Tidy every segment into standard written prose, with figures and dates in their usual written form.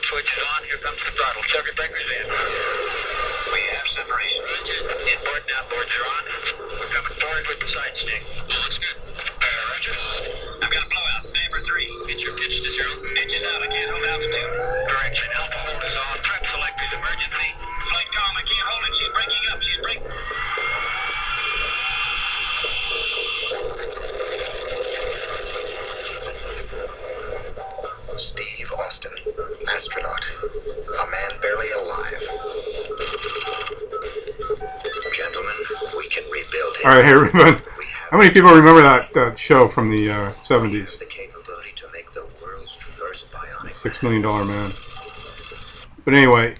switch is on. Here comes the throttle. Shove your breakers in. We have separation. Inboard and outboards are on. We're coming forward with the side stick. All looks good. Roger. I've got a blowout. Amber 3. Pitch your pitch to 0. Pitch is out. I can't hold altitude. Direction. Alpha hold is on. Trap selectors emergency. Flight calm. I can't hold it. She's breaking up. She's breaking. Steve Austin, astronaut, a man barely alive. Gentlemen, we can rebuild him. All right, hey everyone. How many people remember that show from the 70s? The capability to make the world's first bionic $6 Million Man. But anyway,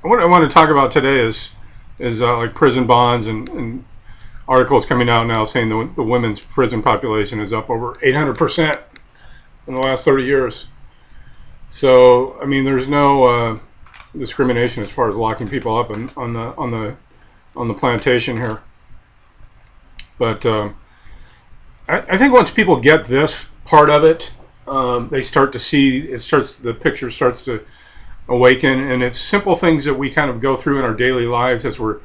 what I want to talk about today is like prison bonds and articles coming out now saying the women's prison population is up over 800% in the last 30 years. So I mean, there's no discrimination as far as locking people up on the plantation here. But I think once people get this part of it, they start to see the picture starts to awaken, and it's simple things that we kind of go through in our daily lives as we're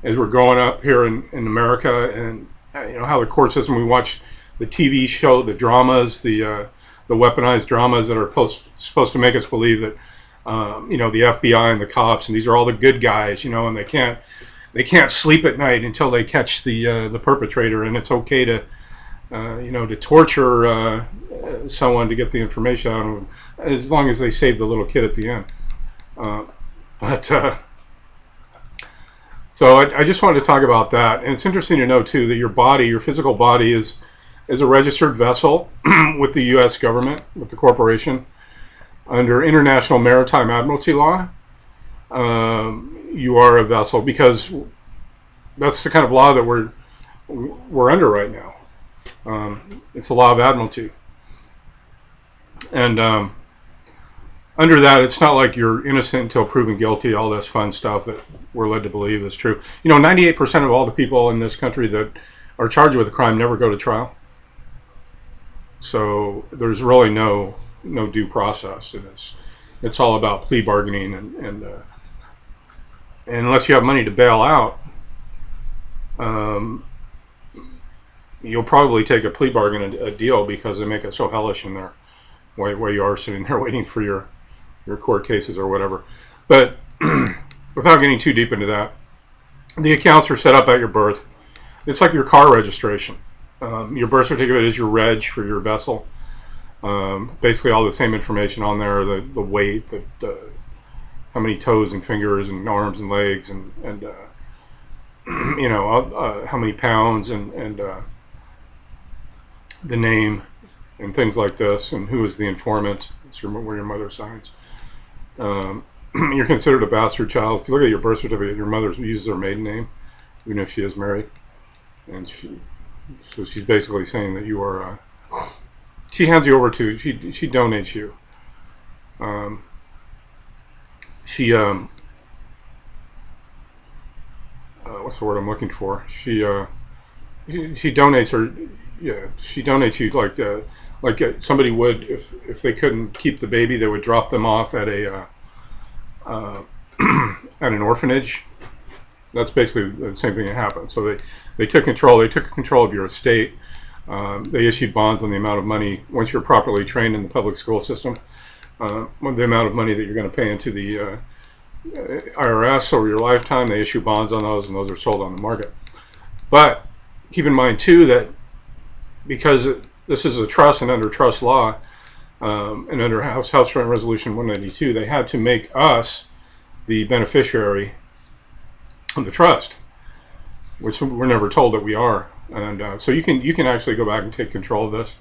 growing up here in America, and you know how the court system. We watch the TV show, the dramas, the weaponized dramas that are supposed to make us believe that you know, the FBI and the cops and these are all the good guys, you know, and they can't sleep at night until they catch the perpetrator, and it's okay to you know, to torture someone to get the information out of them, as long as they save the little kid at the end. So I just wanted to talk about that. And it's interesting to know too that your body, your physical body, is a registered vessel with the U.S. government, with the corporation, under International Maritime Admiralty law. You are a vessel because that's the kind of law that we're under right now. It's the law of admiralty, and under that, it's not like you're innocent until proven guilty, all this fun stuff that we're led to believe is true. You know, 98% of all the people in this country that are charged with a crime never go to trial. So there's really no due process, and it's all about plea bargaining, and unless you have money to bail out, you'll probably take a plea bargain, a deal, because they make it so hellish in there while you are sitting there waiting for your court cases or whatever. But without getting too deep into that, the accounts are set up at your birth. It's like your car registration. Your birth certificate is your reg for your vessel. Basically all the same information on there, the weight, how many toes and fingers and arms and legs, and you know, how many pounds, and the name and things like this, and who is the informant. It's where your mother signs. You're considered a bastard child. If you look at your birth certificate, your mother uses her maiden name, even if she is married. And so she's basically saying that you are, she hands you over to, she donates you. What's the word I'm looking for? She donates her, yeah, she donates you like somebody would if they couldn't keep the baby, they would drop them off at at an orphanage. That's basically the same thing that happened. So they took control of your estate. They issued bonds on the amount of money, once you're properly trained in the public school system, the amount of money that you're going to pay into the IRS over your lifetime. They issue bonds on those, and those are sold on the market. But keep in mind too that because this is a trust, and under trust law, and under House Joint Resolution 192, they had to make us the beneficiary of the trust, which we're never told that we are. And so you can actually go back and take control of this,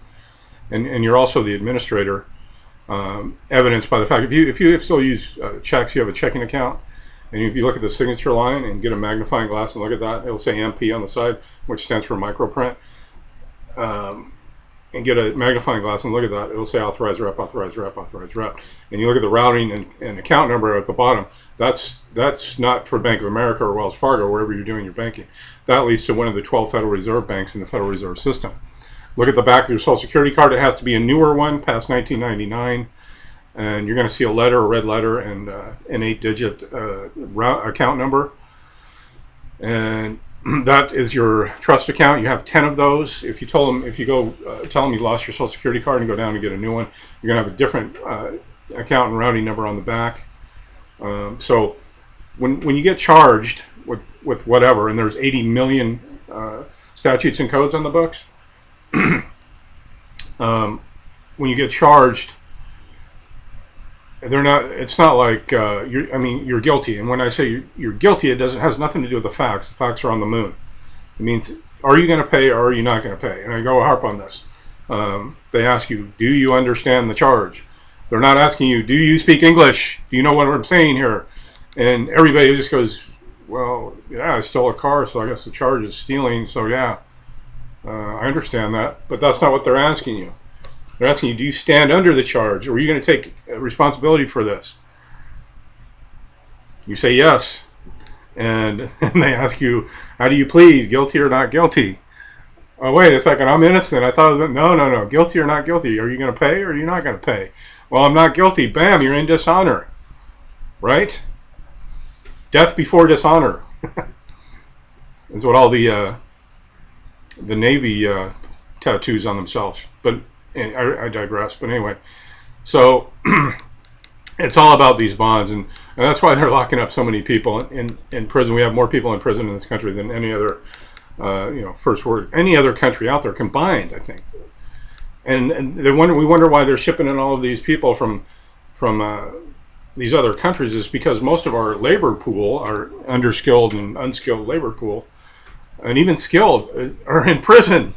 and you're also the administrator, evidenced by the fact if you still use checks, you have a checking account, and if you look at the signature line and get a magnifying glass and look at that, it'll say MP on the side, which stands for microprint. And get a magnifying glass and look at that, it'll say authorized rep, authorized rep, authorized rep. And you look at the routing and account number at the bottom, that's not for Bank of America or Wells Fargo, wherever you're doing your banking. That leads to one of the 12 Federal Reserve banks in the Federal Reserve System. Look at the back of your Social Security card. It has to be a newer one, past 1999. And you're going to see a letter, a red letter, and an 8-digit account number. And that is your trust account. You have 10 of those. If you tell them, if you go tell them you lost your Social Security card and go down and get a new one, you're going to have a different account and routing number on the back. So when you get charged with whatever, and there's 80 million statutes and codes on the books, when you get charged, they're not. It's not like you're guilty. And when I say you're guilty, it has nothing to do with the facts. The facts are on the moon. It means, are you going to pay or are you not going to pay? And I go harp on this. They ask you, do you understand the charge? They're not asking you, do you speak English? Do you know what I'm saying here? And everybody just goes, well, yeah, I stole a car, so I guess the charge is stealing. So yeah, I understand that, but that's not what they're asking you. They're asking you, do you stand under the charge? Or are you going to take responsibility for this? You say yes. And they ask you, how do you plead? Guilty or not guilty? Oh, wait a second, I'm innocent. I thought it was, no. Guilty or not guilty? Are you going to pay or are you not going to pay? Well, I'm not guilty. Bam, you're in dishonor. Right? Death before dishonor. Is what all the Navy tattoos on themselves. But I digress. But anyway, so it's all about these bonds, and that's why they're locking up so many people in prison. We have more people in prison in this country than any other, any other country out there combined, I think. And we wonder why they're shipping in all of these people from these other countries. Is because most of our labor pool, our underskilled and unskilled labor pool, and even skilled, are in prison.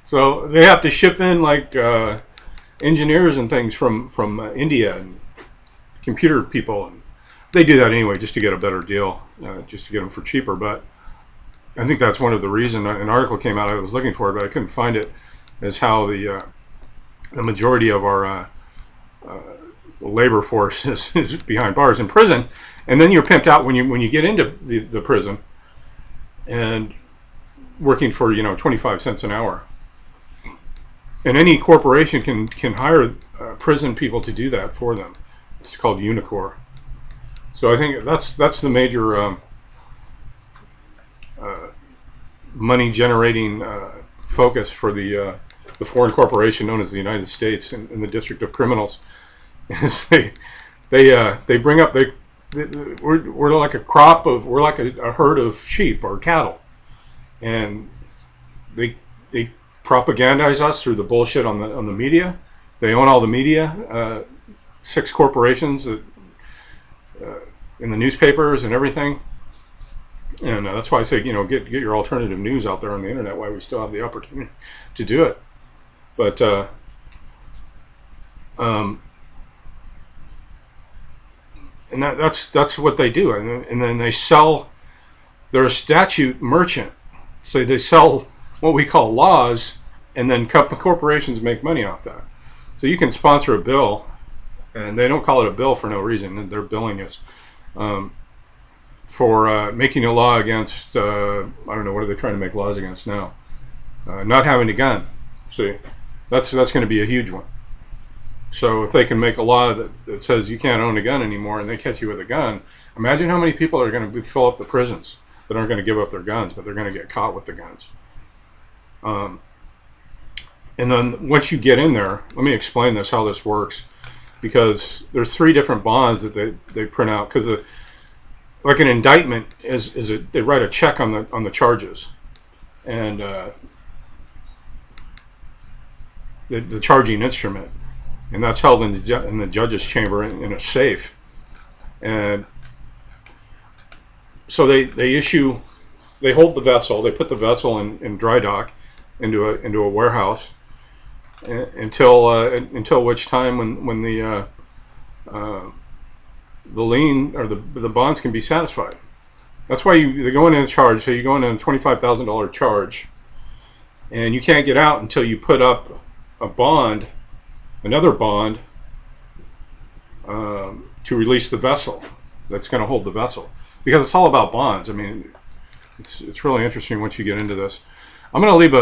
So they have to ship in like engineers and things from India and computer people. And they do that anyway just to get a better deal, just to get them for cheaper. But I think that's one of the reasons. An article came out, I was looking for it, but I couldn't find it, is how the majority of our labor force is behind bars in prison. And then you're pimped out when you get into the prison and working for 25 cents an hour. And any corporation can hire prison people to do that for them. It's called Unicor. So I think that's the major money generating focus for the foreign corporation known as the United States in the District of Criminals. Is they bring up we're like a crop of we're like a herd of sheep or cattle, and they propagandize us through the bullshit on the media. They own all the media, 6 corporations that, in the newspapers and everything. And that's why I say, get your alternative news out there on the internet. Why we still have the opportunity to do it. But and that's what they do. And then they sell. They're a statute merchant, so they sell what we call laws, and then corporations make money off that. So you can sponsor a bill, and they don't call it a bill for no reason. They're billing us for making a law against, I don't know, what are they trying to make laws against now? Not having a gun. See, that's going to be a huge one. So if they can make a law that says you can't own a gun anymore, and they catch you with a gun, imagine how many people are going to fill up the prisons that aren't going to give up their guns, but they're going to get caught with the guns. And then once you get in there, let me explain how this works, because there's 3 different bonds that they print out, because like an indictment is they write a check on the charges, and the charging instrument, and that's held in the judge's chamber in a safe. And so they hold the vessel, they put the vessel in dry dock into a warehouse until which time when the lien or the bonds can be satisfied. That's why they go in and charge. So you go in on a $25,000 charge, and you can't get out until you put up a bond, another bond, to release the vessel that's going to hold the vessel. Because it's all about bonds. I mean, it's really interesting once you get into this. I'm going to leave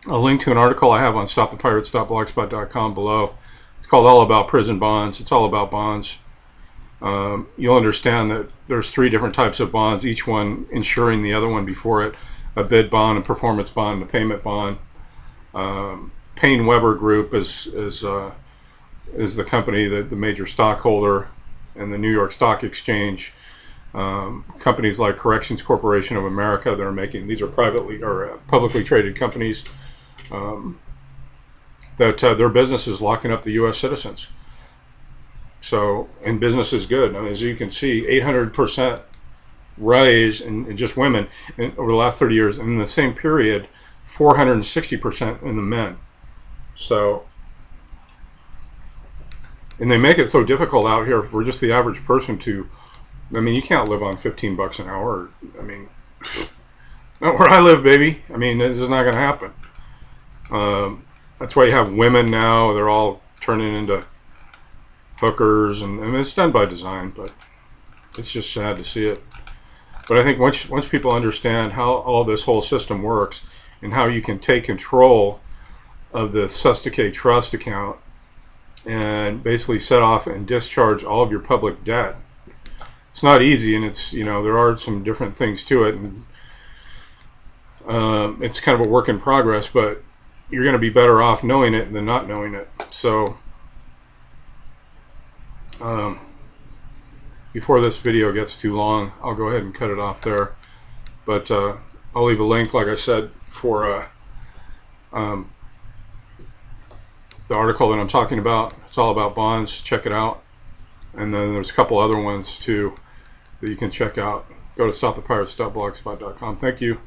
a link to an article I have on stopthepirates.blogspot.com below. It's called All About Prison Bonds. It's all about bonds. You'll understand that there's 3 different types of bonds, each one insuring the other one before it: a bid bond, a performance bond, and a payment bond. Payne Weber Group is the company, that the major stockholder in the New York Stock Exchange. Companies like Corrections Corporation of America that are making, these are privately or publicly traded companies, that their business is locking up the U.S. citizens. So, and business is good. I mean, as you can see, 800% rise in just women over the last 30 years. And in the same period, 460% in the men. So, and they make it so difficult out here for just the average person to, I mean, you can't live on $15 an hour. I mean, not where I live, baby. I mean, this is not going to happen. That's why you have women now. They're all turning into hookers, and it's done by design, but it's just sad to see it. But I think once people understand how all this whole system works and how you can take control of the Sustake Trust account and basically set off and discharge all of your public debt. It's not easy, and it's, you know, there are some different things to it, and it's kind of a work in progress, but you're going to be better off knowing it than not knowing it. So before this video gets too long, I'll go ahead and cut it off there, but I'll leave a link, like I said, for the article that I'm talking about. It's all about bonds. Check it out. And then there's a couple other ones too that you can check out. Go to stopthepirates.blogspot.com. Thank you.